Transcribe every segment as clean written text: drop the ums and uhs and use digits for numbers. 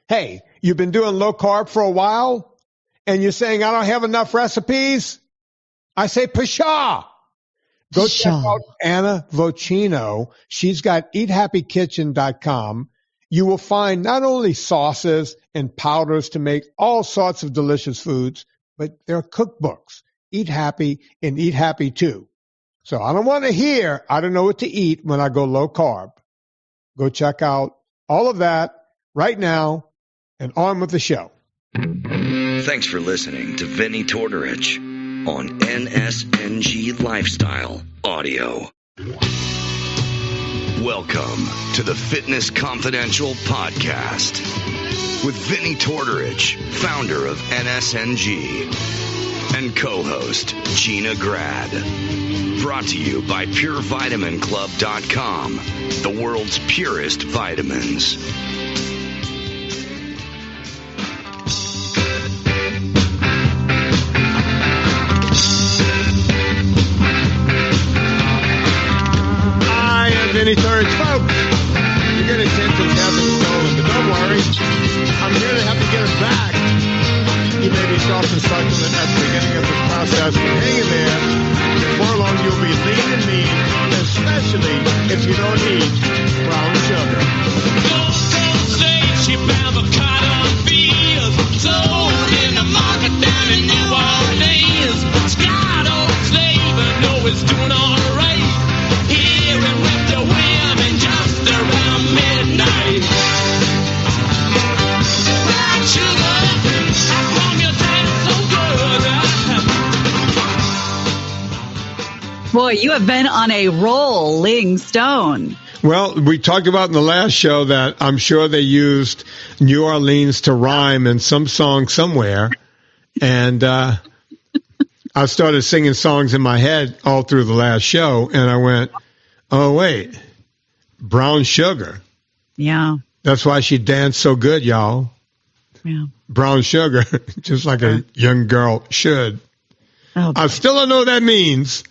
Hey, you've been doing low carb for a while and you're saying, I don't have enough recipes. I say, pshaw. Go check out Anna Vocino. She's got eathappykitchen.com. You will find not only sauces and powders to make all sorts of delicious foods, but there are cookbooks. Eat Happy and Eat Happy Too. So I don't want to hear, I don't know what to eat when I go low carb. Go check out all of that right now and on with the show. Thanks for listening to Vinnie Tortorich on NSNG Lifestyle Audio. Welcome to the Fitness Confidential Podcast with Vinnie Tortorich, founder of NSNG, and co-host Gina Grad. Brought to you by PureVitaminClub.com, the world's purest vitamins. Vinnie Tortorich, folks. You're going to attempt to have it stolen, but don't worry. I'm here to help you get it back. You may be soft and succulent at the beginning of this process, but hang in there. Before long, you'll be lean and mean, especially if you don't eat brown sugar. She found the cotton fields sold in the market down in New Orleans. Scott old slave, I know it's doing all right. Here and with the women just around midnight. Black sugar, how come you dance so good? Boy, you have been on a rolling stone. Well, we talked about in the last show that I'm sure they used New Orleans to rhyme in some song somewhere. And I started singing songs in my head all through the last show. And I went, oh, wait, brown sugar. Yeah. That's why she danced so good, y'all. Yeah. Brown sugar, just like a young girl should. Oh, I still don't know what that means.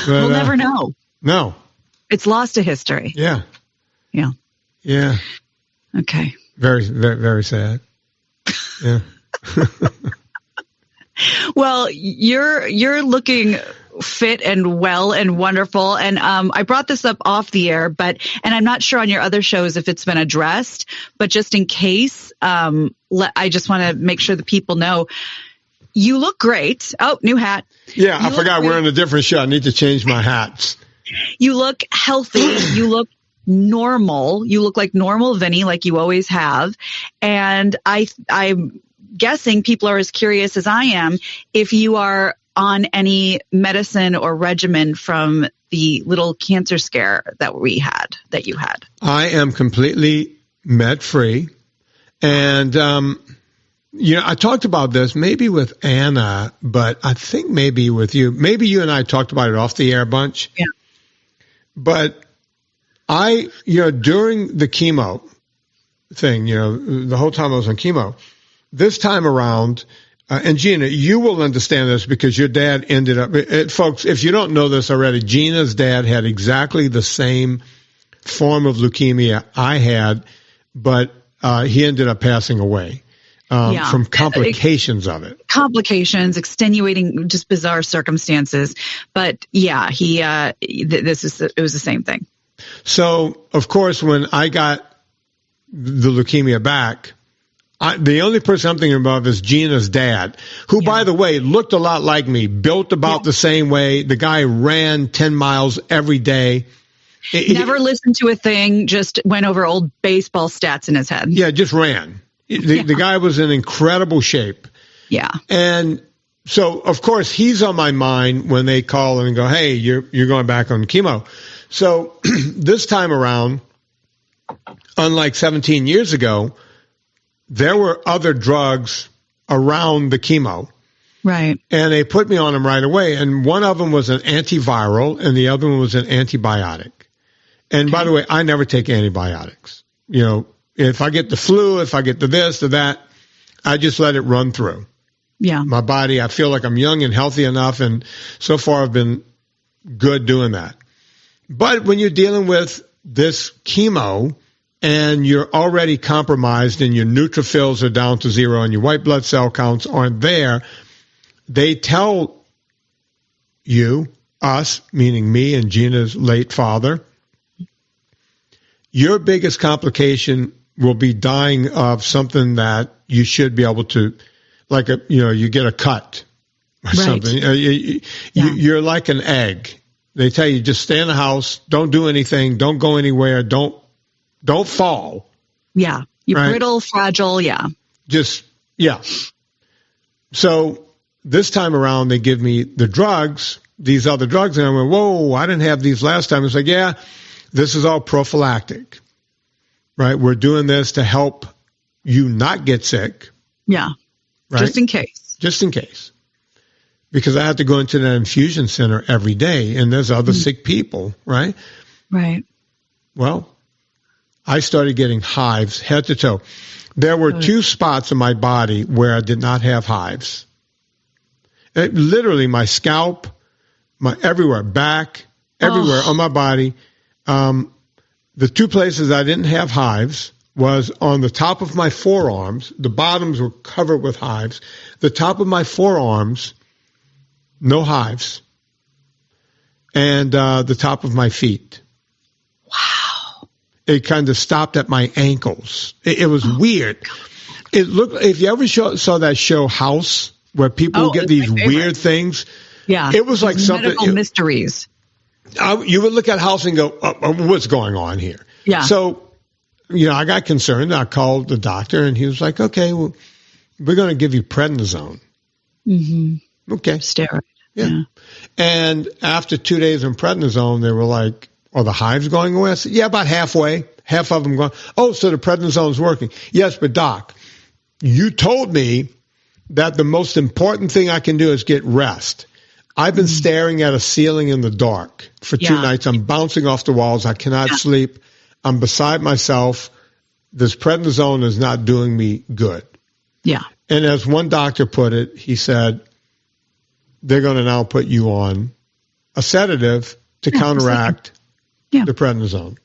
But, we'll never know. No. It's lost to history. Yeah. Yeah. Yeah. Okay. Very, very, very sad. Yeah. Well, you're looking fit and well and wonderful. And I brought this up off the air, and I'm not sure on your other shows if it's been addressed, but just in case, I just want to make sure the people know you look great. Oh, new hat. Yeah, I forgot we're in a different show. I need to change my hats. You look healthy. You look normal. You look like normal Vinnie, like you always have. And I'm guessing people are as curious as I am if you are on any medicine or regimen from the little cancer scare that you had. I am completely med-free. And, I talked about this maybe with Anna, but I think maybe with you. Maybe you and I talked about it off the air a bunch. Yeah. But during the chemo thing, the whole time I was on chemo, this time around, and Gina, you will understand this because your dad ended up, folks, if you don't know this already, Gina's dad had exactly the same form of leukemia I had, but he ended up passing away. From complications of it. Complications, extenuating, just bizarre circumstances. But yeah, it was the same thing. So, of course, when I got the leukemia back, the only person I'm thinking about is Gina's dad, who, by the way, looked a lot like me, built about the same way. The guy ran 10 miles every day. Never listened to a thing, just went over old baseball stats in his head. Yeah, just ran. The guy was in incredible shape. Yeah. And so, of course, he's on my mind when they call and go, hey, you're going back on chemo. So this time around, unlike 17 years ago, there were other drugs around the chemo. Right. And they put me on them right away. And one of them was an antiviral and the other one was an antibiotic. And by the way, I never take antibiotics. If I get the flu, if I get the this or that, I just let it run through. Yeah. My body, I feel like I'm young and healthy enough, and so far I've been good doing that. But when you're dealing with this chemo, and you're already compromised and your neutrophils are down to zero and your white blood cell counts aren't there, they tell you, us, meaning me and Gina's late father, your biggest complication will be dying of something that you should be able to, like you get a cut or something. You're like an egg. They tell you just stay in the house, don't do anything, don't go anywhere, don't fall. Yeah. You're brittle, fragile. Yeah. So this time around, they give me the drugs, these other drugs, and I went, whoa, I didn't have these last time. It's like, yeah, this is all prophylactic, right? We're doing this to help you not get sick. Yeah. Right? Just in case. Just in case. Because I have to go into that infusion center every day, and there's other sick people, right? Right. Well, I started getting hives head to toe. There were 2 spots in my body where I did not have hives. Literally my scalp, everywhere, back, everywhere on my body. The 2 places I didn't have hives was on the top of my forearms. The bottoms were covered with hives. The top of my forearms, no hives. And the top of my feet. Wow. It kind of stopped at my ankles. It was weird. It looked, if you ever saw that show House, where people get these weird things. Yeah. It was like something. Medical mysteries. You would look at House and go, what's going on here? Yeah. So, I got concerned. I called the doctor, and he was like, okay, well, we're going to give you prednisone. Mm-hmm. Okay. Steroid. Yeah. And after 2 days on prednisone, they were like, are the hives going away? I said, yeah, about halfway. Half of them gone. Oh, so the prednisone's working. Yes, but doc, you told me that the most important thing I can do is get rest. I've been staring at a ceiling in the dark for 2 nights. I'm bouncing off the walls. I cannot sleep. I'm beside myself. This prednisone is not doing me good. Yeah. And as one doctor put it, he said, they're going to now put you on a sedative to counteract the prednisone.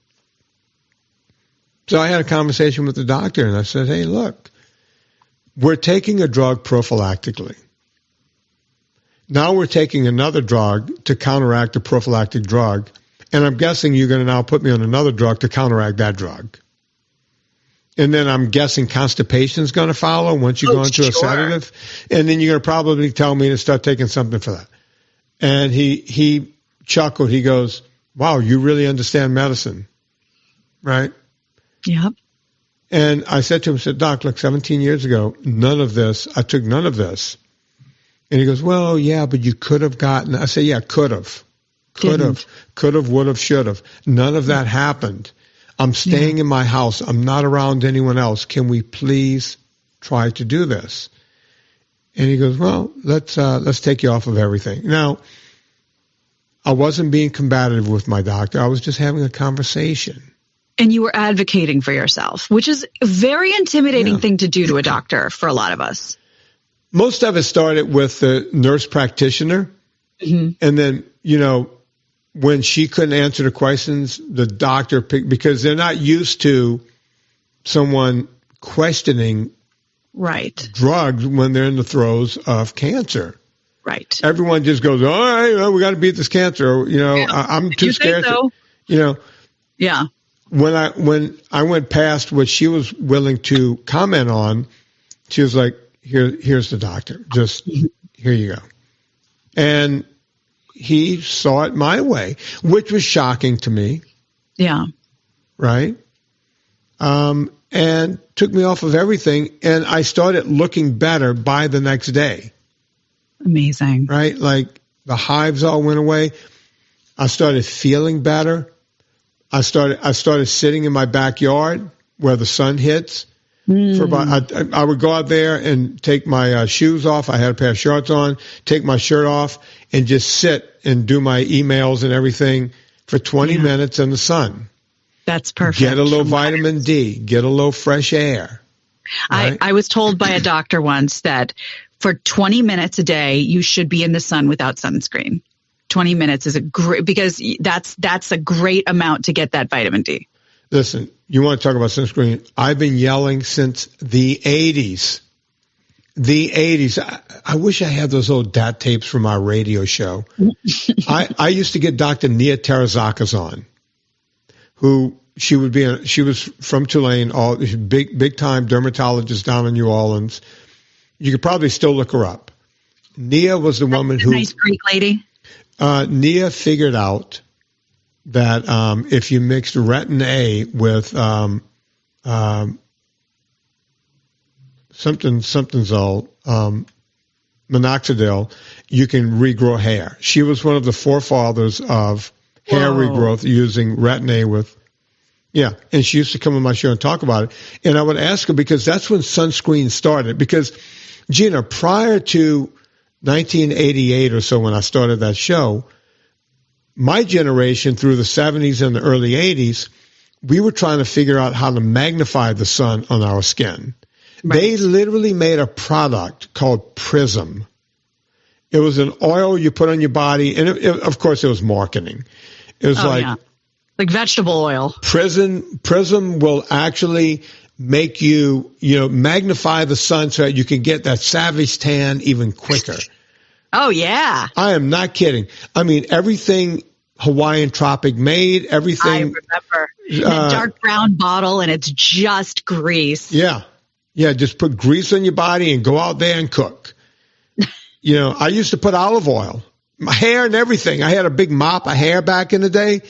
So I had a conversation with the doctor, and I said, hey, look, we're taking a drug prophylactically. Now we're taking another drug to counteract the prophylactic drug, and I'm guessing you're going to now put me on another drug to counteract that drug. And then I'm guessing constipation is going to follow once you go into a sedative, and then you're going to probably tell me to start taking something for that. And he chuckled. He goes, wow, you really understand medicine, right? Yep. And I said to him, I said, Doc, look, 17 years ago, I took none of this. And he goes, well, yeah, but you could have gotten, I said, yeah, could have, would have, should have. None of that happened. I'm staying in my house. I'm not around anyone else. Can we please try to do this? And he goes, well, let's take you off of everything. Now, I wasn't being combative with my doctor. I was just having a conversation. And you were advocating for yourself, which is a very intimidating thing to do to a doctor for a lot of us. Most of it started with the nurse practitioner. Mm-hmm. And then, when she couldn't answer the questions, the doctor picked, because they're not used to someone questioning drugs when they're in the throes of cancer. Right. Everyone just goes, all right, we got to beat this cancer. I'm too scared to. Yeah. When I went past what she was willing to comment on, she was like, here's the doctor. Just here you go. And he saw it my way, which was shocking to me. Yeah. Right. And took me off of everything. And I started looking better by the next day. Amazing. Right. Like the hives all went away. I started feeling better. I started sitting in my backyard where the sun hits. For about, I would go out there and take my shoes off. I had a pair of shorts on, take my shirt off, and just sit and do my emails and everything for 20 minutes in the sun. That's perfect. Get a little vitamin D. Get a little fresh air. Right? I was told by a doctor once that for 20 minutes a day, you should be in the sun without sunscreen. 20 minutes is a great, because that's a great amount to get that vitamin D. Listen, You want to talk about sunscreen? I've been yelling since the 80s. The 80s. I wish I had those old DAT tapes from our radio show. I used to get Dr. Nia Terazakis on, who she was from Tulane, big time dermatologist down in New Orleans. You could probably still look her up. Nia was the woman who, nice Greek lady. Nia figured out that if you mixed retin A with somethingzole, minoxidil, you can regrow hair. She was one of the forefathers of hair regrowth using retin A with, and she used to come on my show and talk about it. And I would ask her, because that's when sunscreen started. Because, Gina, prior to 1988 or so, when I started that show, my generation through the 70s and the early 80s, we were trying to figure out how to magnify the sun on our skin. Right. They literally made a product called Prism. It was an oil you put on your body, and of course it was marketing. It was like vegetable oil. Prism will actually make you, magnify the sun so that you can get that savage tan even quicker. Oh, yeah. I am not kidding. I mean, everything Hawaiian Tropic made, everything. I remember. That dark brown bottle, and it's just grease. Yeah. Yeah, just put grease on your body and go out there and cook. I used to put olive oil, my hair and everything. I had a big mop of hair back in the day.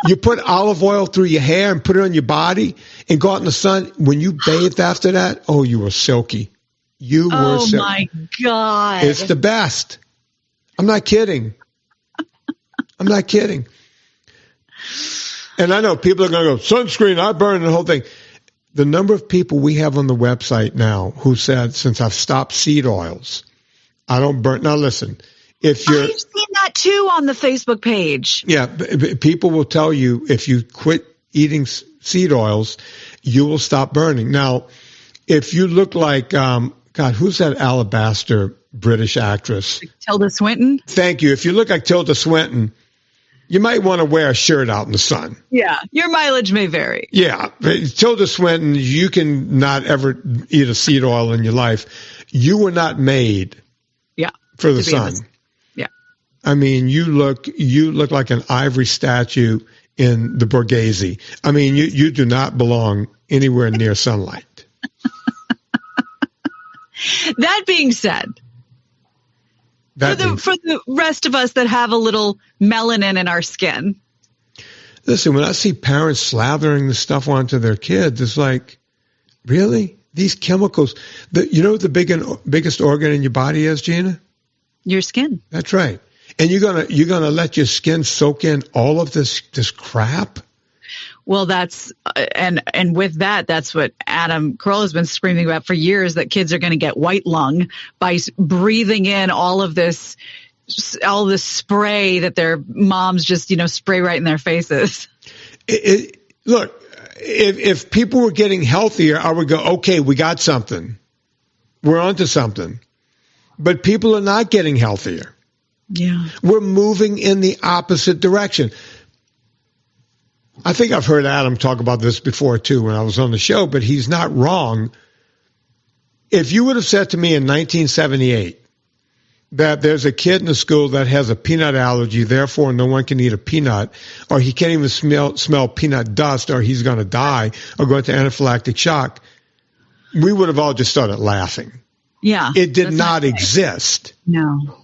You put olive oil through your hair and put it on your body and go out in the sun. When you bathed after that, you were silky. You were silky. Oh, my God. It's the best. I'm not kidding. I'm not kidding. And I know people are going to go, sunscreen, I burn the whole thing. The number of people we have on the website now who said, since I've stopped seed oils, I don't burn. Now, listen, I've seen that too on the Facebook page. Yeah, people will tell you if you quit eating seed oils, you will stop burning. Now, if you look like, who's that alabaster British actress? Tilda Swinton. Thank you. If you look like Tilda Swinton, you might want to wear a shirt out in the sun. Yeah, your mileage may vary. Yeah, Tilda Swinton, you can not ever eat a seed oil in your life. You were not made for the sun. Yeah. I mean, you look like an ivory statue in the Borghese. I mean, you do not belong anywhere near sunlight. That being said, for the rest of us that have a little melanin in our skin. Listen, when I see parents slathering the stuff onto their kids, it's like, really? These chemicals. You know what the biggest organ in your body is, Gina? Your skin. That's right. And you're gonna let your skin soak in all of this crap? Well, that's and with that, that's what Adam Carolla has been screaming about for years, that kids are going to get white lung by breathing in all this spray that their moms just, spray right in their faces. Look, if people were getting healthier, I would go, okay, we got something. We're onto something. But people are not getting healthier. Yeah. We're moving in the opposite direction. I think I've heard Adam talk about this before, too, when I was on the show, but he's not wrong. If you would have said to me in 1978 that there's a kid in the school that has a peanut allergy, therefore no one can eat a peanut, or he can't even smell peanut dust, or he's going to die or go into anaphylactic shock, we would have all just started laughing. Yeah. It did not exist. No.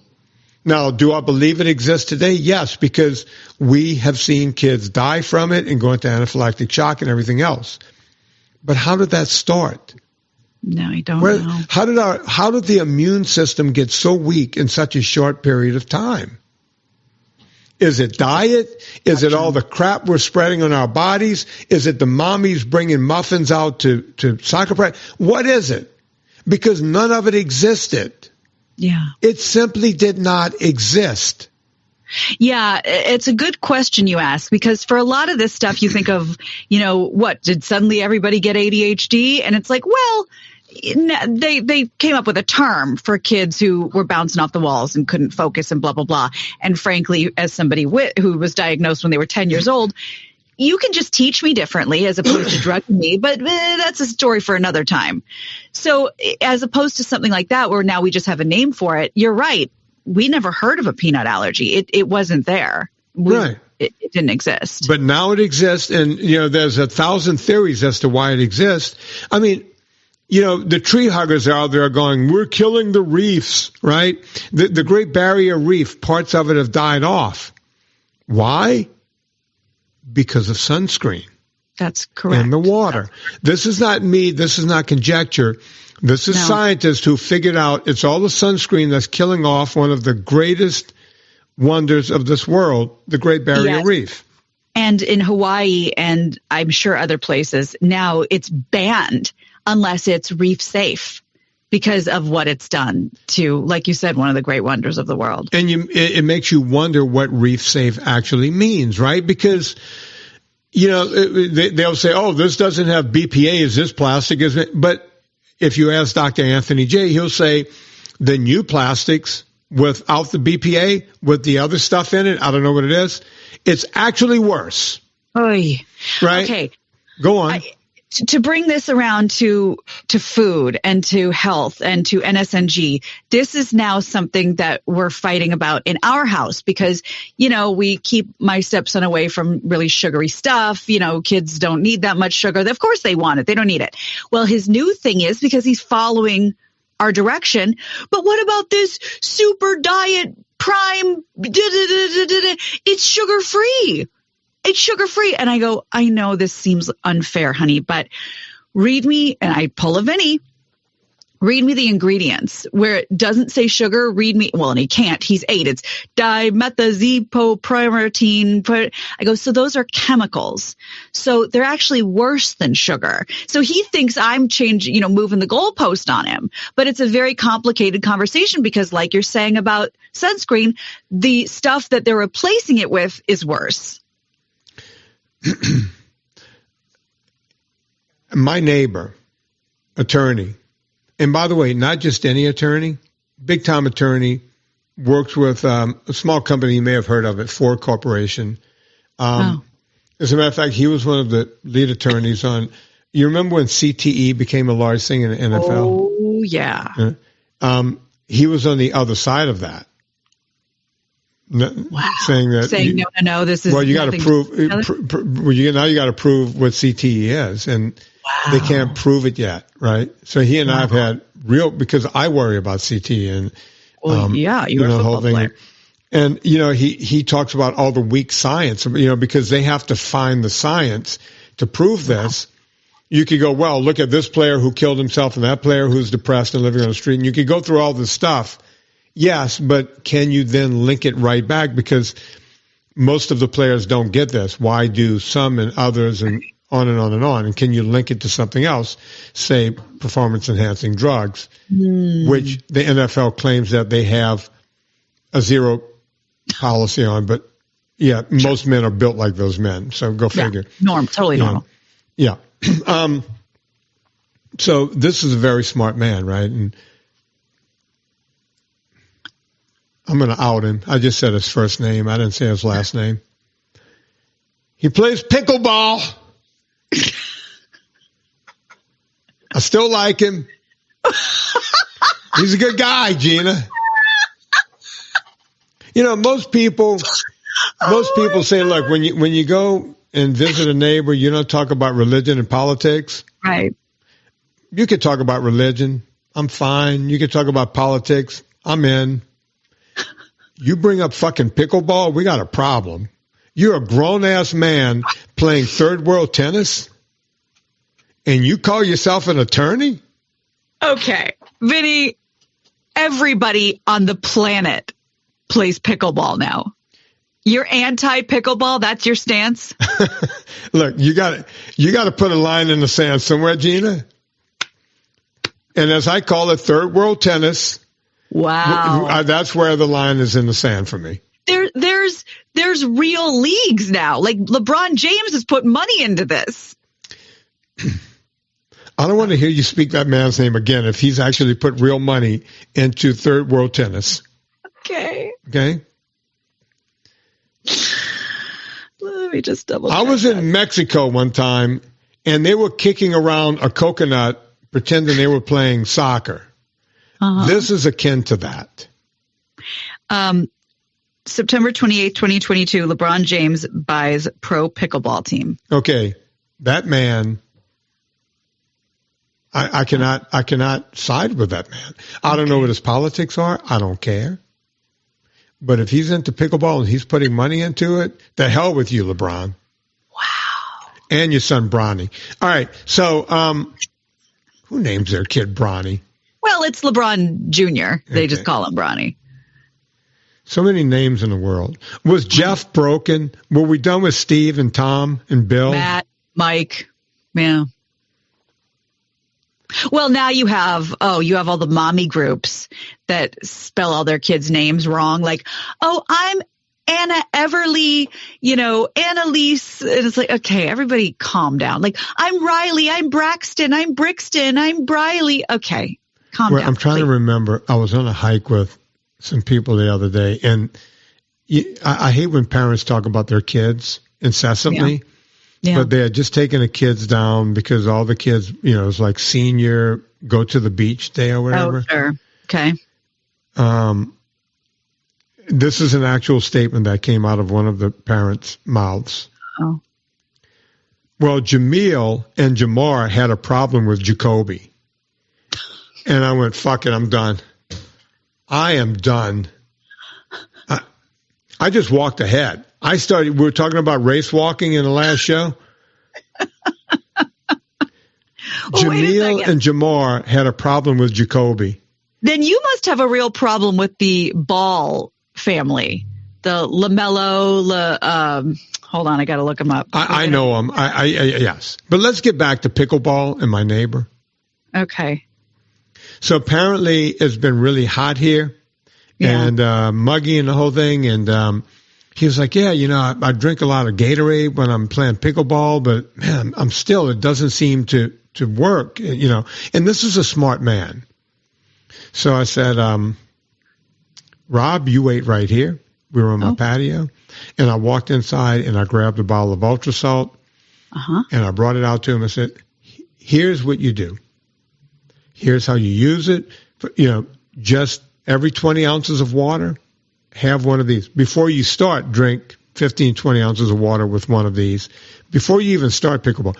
Now, do I believe it exists today? Yes, because we have seen kids die from it and go into anaphylactic shock and everything else. But how did that start? No, I don't know. How did the immune system get so weak in such a short period of time? Is it diet? Is it all the crap we're spreading on our bodies? Is it the mommies bringing muffins out to soccer practice? What is it? Because none of it existed. Yeah. It simply did not exist. Yeah, it's a good question you ask, because for a lot of this stuff, you think of, what, did suddenly everybody get ADHD? And it's like, well, they came up with a term for kids who were bouncing off the walls and couldn't focus and blah, blah, blah. And frankly, as somebody who was diagnosed when they were 10 years old, you can just teach me differently as opposed to drugging me, but that's a story for another time. So as opposed to something like that, where now we just have a name for it, you're right. We never heard of a peanut allergy. It wasn't there. Right. It didn't exist. But now it exists, and, there's 1,000 theories as to why it exists. I mean, the tree huggers out there are going, we're killing the reefs, right? The Great Barrier Reef, parts of it have died off. Why? Because of sunscreen. That's correct. In the water. This is not me. This is not conjecture. This is scientists who figured out it's all the sunscreen that's killing off one of the greatest wonders of this world, the Great Barrier Reef. And in Hawaii, and I'm sure other places, now it's banned unless it's reef safe because of what it's done to, like you said, one of the great wonders of the world. And it makes you wonder what reef safe actually means, right? Because, they'll say, oh, this doesn't have BPA, is this plastic? But if you ask Dr. Anthony J., he'll say the new plastics without the BPA, with the other stuff in it, I don't know what it is, it's actually worse. Oy. Right? Okay. Go on. To bring this around to food and to health and to NSNG, this is now something that we're fighting about in our house because, we keep my stepson away from really sugary stuff. Kids don't need that much sugar. Of course they want it. They don't need it. Well, his new thing is because he's following our direction. But what about this super diet prime? It's sugar free. It's sugar free. And I go, I know this seems unfair, honey, but read me, and I pull a Vinny, read me the ingredients where it doesn't say sugar. Read me. Well, and he can't. He's 8. It's dimethazepoprimatine. I go, so those are chemicals. So they're actually worse than sugar. So he thinks I'm changing, moving the goalpost on him. But it's a very complicated conversation because, like you're saying about sunscreen, the stuff that they're replacing it with is worse. My neighbor, attorney, and by the way, not just any attorney, big time attorney, works with a small company you may have heard of it, Ford Corporation. As a matter of fact, he was one of the lead attorneys on. You remember when CTE became a large thing in the NFL? Oh yeah. He was on the other side of that. Wow. Saying no, this is. Well, you got to prove. Now you got to prove what CTE is, and they can't prove it yet, right? So he and I have had because I worry about CTE and you're a whole thing. Player. And he Talks about all the weak science, because they have to find the science to prove this. You could go, well, look at this player who killed himself and that player who's depressed and living on the street, and you could go through all this stuff. Yes, but can you then link it right back? Because most of the players don't get this. Why do some and others, and on and on and on? And can you link it to something else, say performance-enhancing drugs, which the NFL claims that they have a zero policy on. But, most men are built like those men. So go figure. Totally normal. Yeah. So this is a very smart man, right? And I'm going to out him. I just said his first name. I didn't say his last name. He plays pickleball. I still like him. He's a good guy, Gina. Most people say, look, when you go and visit a neighbor, you don't talk about religion and politics. Right. You could talk about religion. I'm fine. You could talk about politics. I'm in. You bring up fucking pickleball, we got a problem. You're a grown-ass man playing third world tennis, and you call yourself an attorney? Okay. Vinny, everybody on the planet plays pickleball now. You're anti-pickleball? That's your stance? Look, you got to put a line in the sand somewhere, Gina. And as I call it, third world tennis. Wow. That's where the line is in the sand for me. There's real leagues now. Like LeBron James has put money into this. I don't want to hear you speak that man's name again if he's actually put real money into third world tennis. Okay. Okay? Let me just double I check was that. in Mexico one time, and they were kicking around a coconut, pretending they were playing soccer. This is akin to that. September 28, 2022, LeBron James buys pro pickleball team. Okay, that man, I cannot side with that man. I don't know what his politics are. I don't care. But if he's into pickleball and he's putting money into it, the hell with you, LeBron. Wow. And your son, Bronny. All right, so who names their kid Bronny? Well, it's LeBron Jr. They just call him Bronny. So many names in the world. Was Jeff broken? Were we done with Steve and Tom and Bill? Matt, Mike. Yeah. Well, now you have all the mommy groups that spell all their kids' names wrong. Like, I'm Anna Everly, Annalise. And it's like, okay, everybody calm down. Like, I'm Riley, I'm Braxton, I'm Brixton, I'm Briley. Okay, calm down. I'm trying to remember. I was on a hike with some people the other day, and I hate when parents talk about their kids incessantly. Yeah. But they had just taken the kids down because all the kids, it's like senior go to the beach day or whatever. Oh, sure. Okay. This is an actual statement that came out of one of the parents' mouths. Oh. Well, Jamil and Jamar had a problem with Jacoby. And I went, fuck it, I'm done. I am done. I just walked ahead. We were talking about race walking in the last show. Jamil and Jamar had a problem with Jacoby. Then you must have a real problem with the Ball family. The LaMelo, hold on, I got to look them up. I know them. Yes. But let's get back to pickleball and my neighbor. Okay. So apparently it's been really hot here and muggy and the whole thing. And he was like, I drink a lot of Gatorade when I'm playing pickleball, but man, it doesn't seem to work, And this is a smart man. So I said, Rob, you wait right here. We were on my patio. And I walked inside and I grabbed a bottle of Ultra Salt. And I brought it out to him. I said, here's what you do. Here's how you use it. Just every 20 ounces of water, have one of these. Before you start, drink 15, 20 ounces of water with one of these. Before you even start pickleball.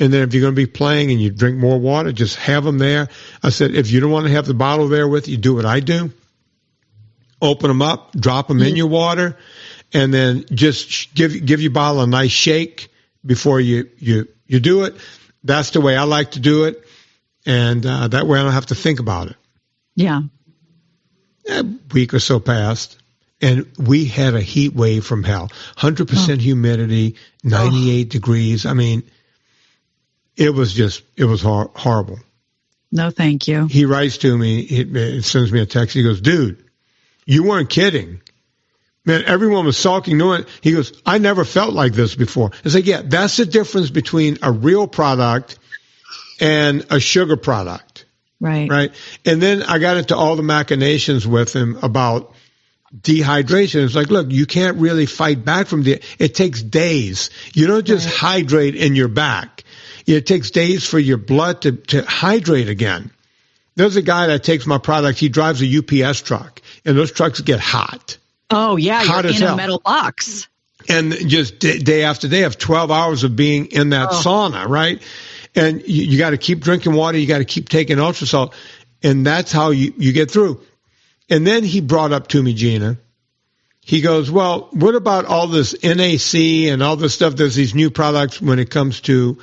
And then if you're going to be playing and you drink more water, just have them there. I said, if you don't want to have the bottle there with you, do what I do. Open them up, drop them in your water, and then just give your bottle a nice shake before you do it. That's the way I like to do it. And that way I don't have to think about it. Yeah. A week or so passed, and we had a heat wave from hell. 100% humidity, 98 degrees. I mean, it was horrible. No, thank you. He writes to me, he sends me a text. He goes, dude, you weren't kidding. Man, everyone was sulking. He goes, I never felt like this before. It's like, yeah, that's the difference between a real product and a sugar product. Right. And then I got into all the machinations with him about dehydration. It's like, look, you can't really fight back from it takes days. You don't just hydrate in your back. It takes days for your blood to hydrate again. There's a guy that takes my product. He drives a UPS truck, and those trucks get hot. Oh, yeah. Hot you're as in hell. A metal box. And just day after day of 12 hours of being in that sauna, right? And you got to keep drinking water. You got to keep taking Ultra Salt. And that's how you get through. And then he brought up to me, Gina, he goes, well, what about all this NAC and all this stuff? There's these new products when it comes to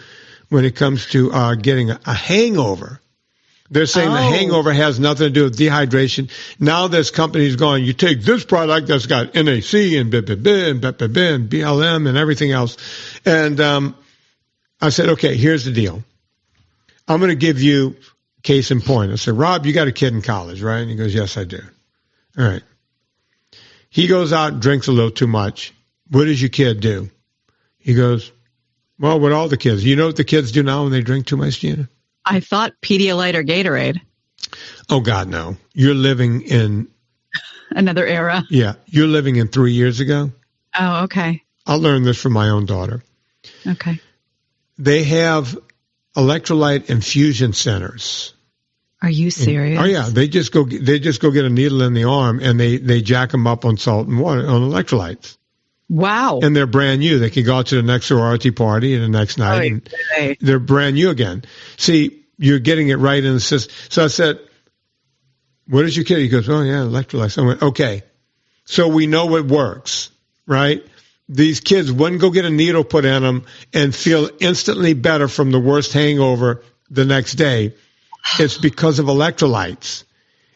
getting a hangover. They're saying the hangover has nothing to do with dehydration. Now there's companies going, you take this product that's got NAC and BLM and everything else. And I said, okay, here's the deal. I'm going to give you case in point. I said, Rob, you got a kid in college, right? And he goes, yes, I do. All right. He goes out and drinks a little too much. What does your kid do? He goes, well, what all the kids. You know what the kids do now when they drink too much, Gina? I thought Pedialyte or Gatorade. Oh, God, no. You're living in... Another era. Yeah. You're living in 3 years ago. Oh, okay. I learned this from my own daughter. Okay. They have electrolyte infusion centers. Are you serious? Oh yeah, they just go get a needle in the arm and they jack them up on salt and water on electrolytes. Wow. And they're brand new. They can go out to the next sorority party the next night and they're brand new again. See, you're getting it right in the system. So I said, "What is your kid?" He goes, "Oh yeah, electrolytes." I went, "Okay." So we know it works, right? These kids wouldn't go get a needle put in them and feel instantly better from the worst hangover the next day. It's because of electrolytes.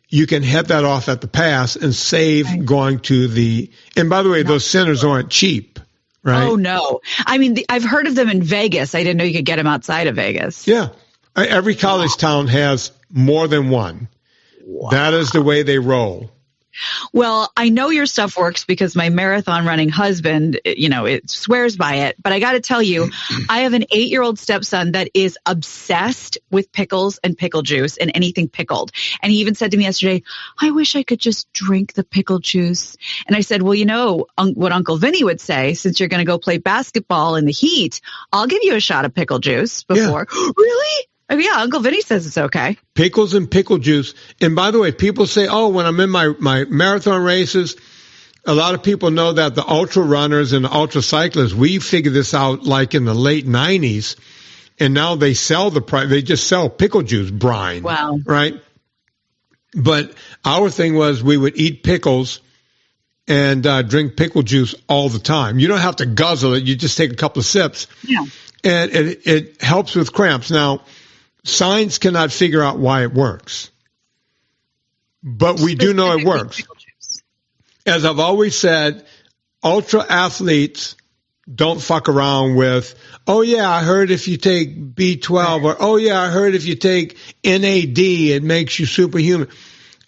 You can head that off at the pass and save going to the, and by the way, those centers aren't cheap, right? Oh, no. I mean, I've heard of them in Vegas. I didn't know you could get them outside of Vegas. Yeah. Every college town has more than one. Wow. That is the way they roll. Well, I know your stuff works because my marathon running husband, it swears by it. But I got to tell you, I have an 8-year-old stepson that is obsessed with pickles and pickle juice and anything pickled. And he even said to me yesterday, "I wish I could just drink the pickle juice." And I said, "Well, what Uncle Vinny would say, since you're going to go play basketball in the heat, I'll give you a shot of pickle juice before." Yeah. Really? Oh, yeah, Uncle Vinny says it's okay. Pickles and pickle juice. And by the way, people say, "Oh, when I'm in my marathon races," a lot of people know that the ultra runners and the ultra cyclists, we figured this out like in the late 90s. And now they just sell pickle juice brine. Wow. Right? But our thing was we would eat pickles and drink pickle juice all the time. You don't have to guzzle it. You just take a couple of sips. Yeah. And it helps with cramps. Now, science cannot figure out why it works, but we do know it works. As I've always said, ultra athletes don't fuck around with, "Oh yeah, I heard if you take B12," or "Oh yeah, I heard if you take NAD, it makes you superhuman."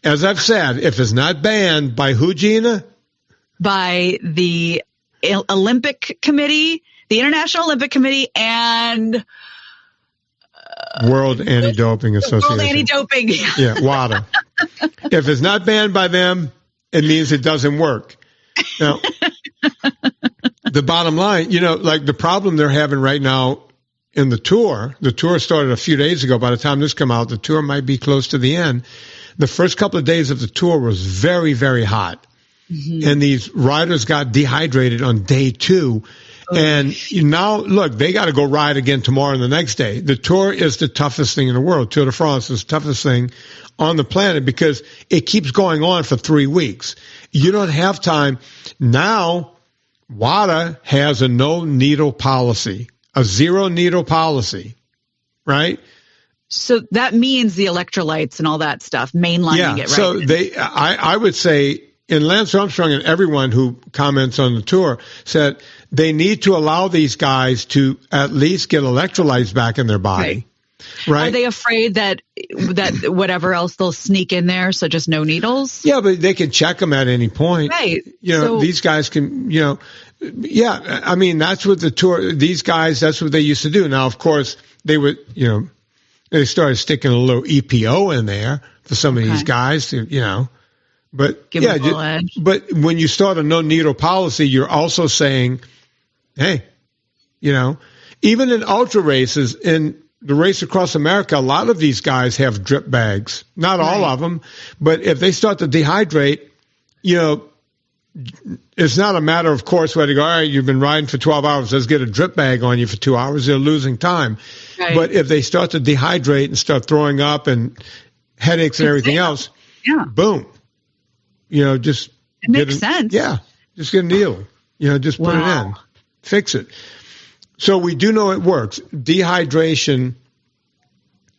As I've said, if it's not banned by who, Gina? By the Olympic Committee, the International Olympic Committee, and World Anti-Doping Association. World Anti-Doping. Yeah, WADA. If it's not banned by them, it means it doesn't work. Now, the bottom line, like the problem they're having right now in the tour started a few days ago. By the time this come out, the tour might be close to the end. The first couple of days of the tour was very, very hot. Mm-hmm. And these riders got dehydrated on day 2. And now, look, they got to go ride again tomorrow and the next day. The tour is the toughest thing in the world. Tour de France is the toughest thing on the planet because it keeps going on for 3 weeks. You don't have time. Now, WADA has a no-needle policy, a zero-needle policy, right? So that means the electrolytes and all that stuff, mainlining it, right? So I would say, and Lance Armstrong and everyone who comments on the tour said they need to allow these guys to at least get electrolytes back in their body. Right? Are they afraid that whatever else they'll sneak in there, so just no needles? Yeah, but they can check them at any point. Right. These guys can, yeah, I mean, that's what the tour, these guys, that's what they used to do. Now, of course, they would, they started sticking a little EPO in there for some of these guys to, but give them a little edge. But when you start a no needle policy, you're also saying, hey, even in ultra races, in the race across America, a lot of these guys have drip bags. Not all of them, but if they start to dehydrate, it's not a matter, of course, where they go, all right, you've been riding for 12 hours, let's get a drip bag on you for 2 hours. They're losing time. Right. But if they start to dehydrate and start throwing up and headaches and everything else, boom. Just it makes sense. Yeah, just get a needle. Just put it in, fix it. So we do know it works. Dehydration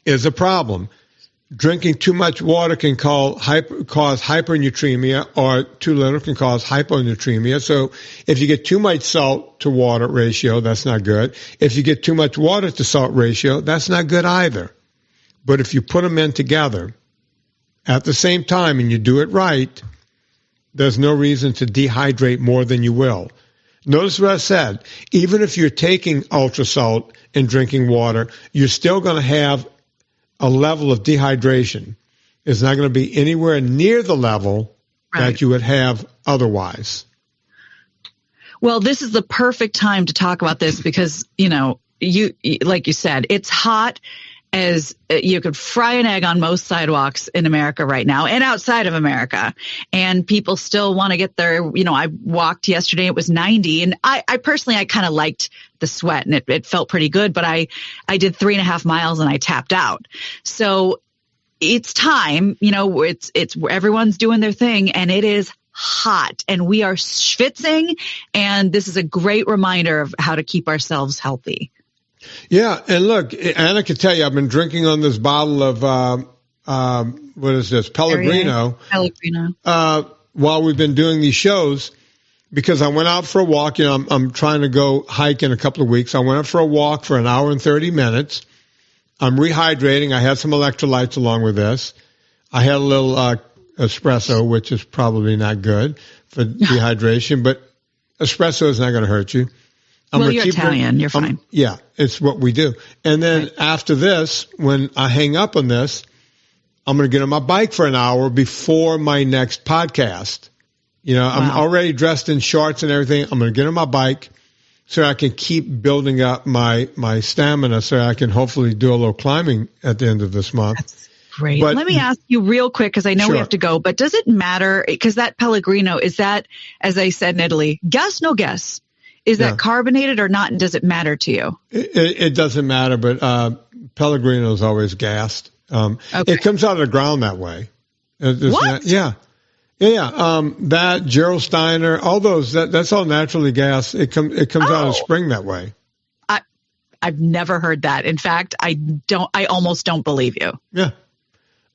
is a problem. Drinking too much water can cause hypernatremia, or too little can cause hyponatremia. So if you get too much salt to water ratio, that's not good. If you get too much water to salt ratio, that's not good either. But if you put them in together at the same time and you do it right, there's no reason to dehydrate more than you will. Notice what I said. Even if you're taking ultra salt and drinking water, you're still going to have a level of dehydration. It's not going to be anywhere near the level that you would have otherwise. Well, this is the perfect time to talk about this because, you like you said, it's hot as you could fry an egg on most sidewalks in America right now and outside of America. And people still want to get their, I walked yesterday, it was 90. And I personally kind of liked the sweat and it felt pretty good, but I did 3.5 miles and I tapped out. So it's time, it's everyone's doing their thing and it is hot and we are schwitzing. And this is a great reminder of how to keep ourselves healthy. Yeah, and look, Anna can tell you, I've been drinking on this bottle of what is this, Pellegrino. While we've been doing these shows, because I went out for a walk. I'm trying to go hike in a couple of weeks. I went out for a walk for 1 hour and 30 minutes. I'm rehydrating. I had some electrolytes along with this. I had a little espresso, which is probably not good for dehydration, but espresso is not going to hurt you. You're Italian. You're fine. Yeah, it's what we do. And then after this, when I hang up on this, I'm going to get on my bike for an hour before my next podcast. I'm already dressed in shorts and everything. I'm going to get on my bike so I can keep building up my stamina so I can hopefully do a little climbing at the end of this month. That's great. But let me ask you real quick, because I know we have to go, but does it matter? Because that Pellegrino, is that, as I said in Italy, gas, no gas? Is that carbonated or not? And does it matter to you? It doesn't matter, but Pellegrino is always gassed. It comes out of the ground that way. What? Yeah. That Gerald Steiner, all those, that's all naturally gassed. It comes out of spring that way. I've never heard that. In fact, I almost don't believe you. Yeah.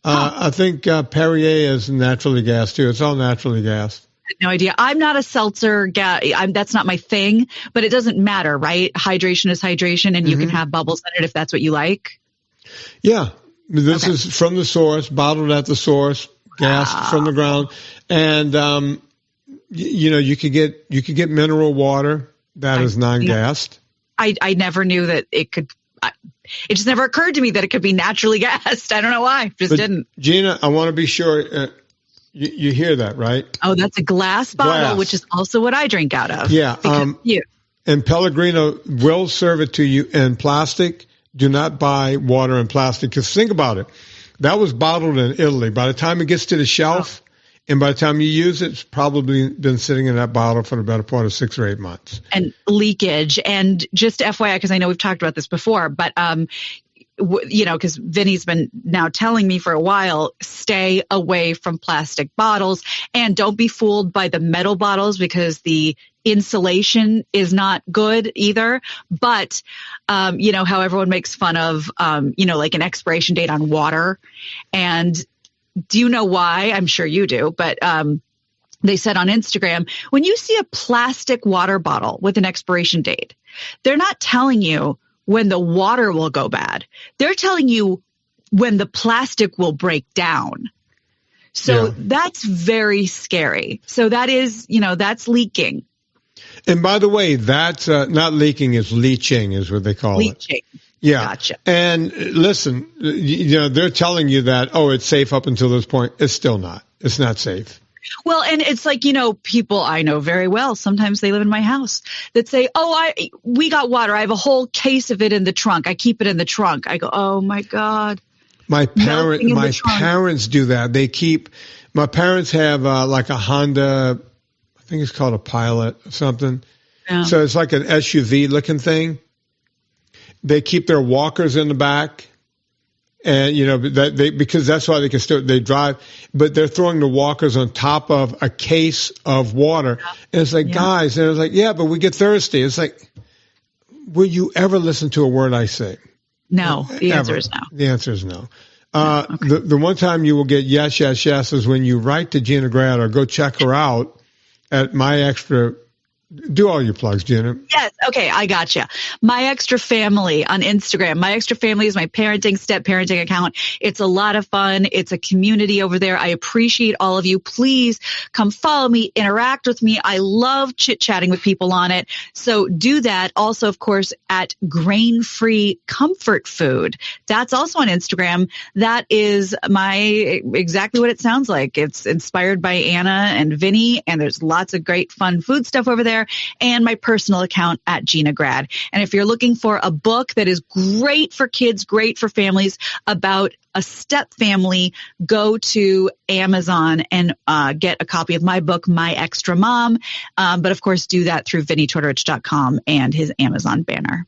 I think Perrier is naturally gassed too. It's all naturally gassed. No idea. I'm not a seltzer guy. That's not my thing, but it doesn't matter, right? Hydration is hydration and you can have bubbles in it if that's what you like. Yeah. This is from the source, bottled at the source, gassed from the ground. And, you could get mineral water that is non-gassed. I never knew that it could, it just never occurred to me that it could be naturally gassed. I don't know why. Didn't. Gina, I want to be sure, you hear that, right? Oh, that's a glass bottle, which is also what I drink out of. Yeah. And Pellegrino will serve it to you in plastic. Do not buy water in plastic. Because think about it. That was bottled in Italy. By the time it gets to the shelf and by the time you use it, it's probably been sitting in that bottle for the better part of 6 or 8 months. And leakage. And just FYI, because I know we've talked about this before, but because Vinny's been now telling me for a while, stay away from plastic bottles and don't be fooled by the metal bottles because the insulation is not good either. But, how everyone makes fun of, like an expiration date on water. And do you know why? I'm sure you do, but, they said on Instagram, when you see a plastic water bottle with an expiration date, they're not telling you when the water will go bad. They're telling you when the plastic will break down. So that's very scary. So that is, that's leaking. And by the way, that's not leaking, it's leaching is what they call it. Leaching. Yeah. Gotcha. And listen, they're telling you that, it's safe up until this point. It's still not. It's not safe. Well, and it's like, people I know very well, sometimes they live in my house that say, we got water. I have a whole case of it in the trunk. I keep it in the trunk. I go, oh my God. My parents do that. My parents have like a Honda, I think it's called a Pilot or something. Yeah. So it's like an SUV looking thing. They keep their walkers in the back. And, because that's why they drive, but they're throwing the walkers on top of a case of water. And it's like, guys, and it's like, but we get thirsty. It's like, will you ever listen to a word I say? No. The answer is no. The answer is no. The one time you will get yes is when you write to Gina Grad or go check her out at My Extra. Do all your plugs, Gina. Yes. Okay. I gotcha. My Extra Family on Instagram. My Extra Family is my step parenting account. It's a lot of fun. It's a community over there. I appreciate all of you. Please come follow me, interact with me. I love chit-chatting with people on it. So do that. Also, of course, at Grain-Free Comfort Food. That's also on Instagram. That is exactly what it sounds like. It's inspired by Anna and Vinny, and there's lots of great fun food stuff over there. there, and my personal account at Gina Grad. And if you're looking for a book that is great for kids, great for families about a step family, go to Amazon and get a copy of my book, My Extra Mom. But of course, do that through VinnieTortorich.com and his Amazon banner.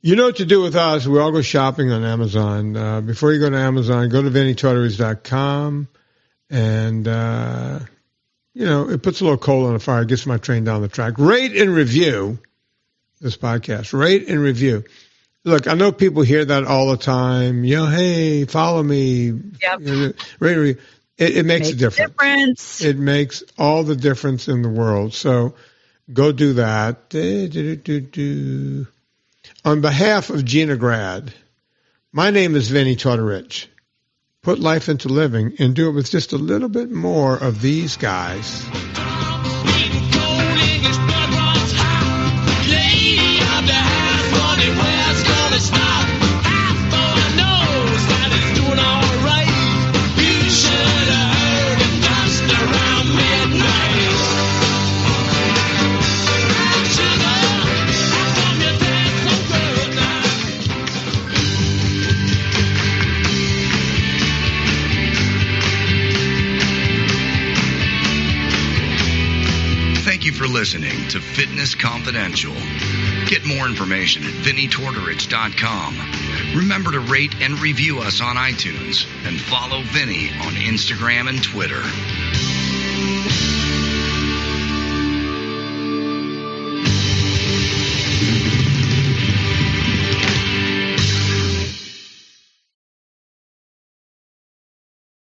You know what to do with us. We all go shopping on Amazon. Before you go to Amazon, go to VinnieTortorich.com. And, it puts a little coal on the fire, gets my train down the track. Rate and review this podcast. Rate and review. Look, I know people hear that all the time. Hey, follow me. Yep. Rate and review. It makes a difference. It makes all the difference in the world. So go do that. On behalf of Gina Grad, my name is Vinnie Tortorich. Put life into living and do it with just a little bit more of these guys. Thank you for listening to Fitness Confidential. Get more information at VinnieTortorich.com. Remember to rate and review us on iTunes and follow Vinnie on Instagram and Twitter.